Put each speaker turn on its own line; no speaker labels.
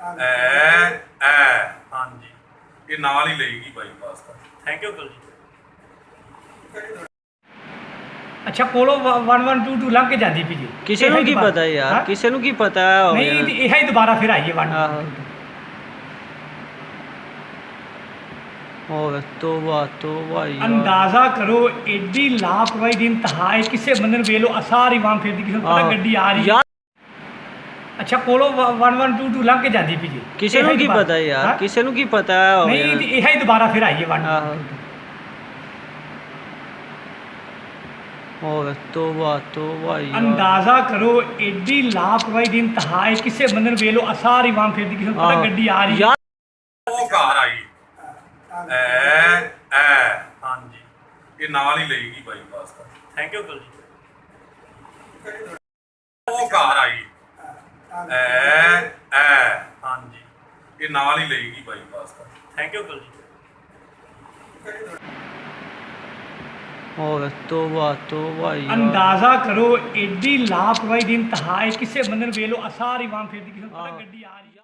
ਐ ਐ
हाँ जी
ਇਹ ਨਾਲ ਹੀ ਲਏਗੀ ਬਾਈਪਾਸ ਦਾ।
Thank you uncle ji.
ਅੱਛਾ ਕੋਲੋਂ 1122 ਲੰਘ ਕੇ ਜਾਂਦੀ ਪਈ ਜੀ।
ਕਿਸੇ ਨੂੰ ਕੀ ਪਤਾ ਯਾਰ, ਕਿਸੇ ਨੂੰ ਕੀ ਪਤਾ
ਨਹੀਂ ਇਹ ਹੀ ਦੁਬਾਰਾ ਫਿਰ ਆਈਏ 1122।
और तोबा तोबा यार,
अंदाजा करो एडी लापरवाही दी इंतहा है। किसे बंदे नु वेलो सारी वाम फिरदी किसे पता गड्डी आ रही
यार
अच्छा कोलों 1122 लंघ के जाती पई जी।
किसे ਨੂੰ ਕੀ ਪਤਾ ਯਾਰ, ਕਿਸੇ ਨੂੰ ਕੀ ਪਤਾ
नहीं ਇਹ ही दोबारा फिर आइए 1122।
और तोबा तोबा यार,
अंदाजा करो एडी लापरवाही दी इंतहा है। किसे बंदे नु वेलो सारी वाम फिरदी किसे पता गड्डी आ रही
यार
ਉਹ ਕਾਰ ਆਈ ਐ ਐ
हाँ जी
ਇਹ ਨਾਲ ਹੀ ਲਏਗੀ ਬਾਈਪਾਸ ਦਾ।
थैंक यू अंकल जी।
ਉਹ ਕਾਰ ਆਈ ਐ ਐ
हाँ जी
ਇਹ ਨਾਲ ਹੀ ਲਏਗੀ ਬਾਈਪਾਸ ਦਾ।
थैंक यू अंकल जी।
और तोबा तोबा यार,
अंदाजा करो एडी लापरवाही दी इंतहा है। किसे बंदे नु वेलो सारी वाम फिरदी किसे पता गड्डी आ रही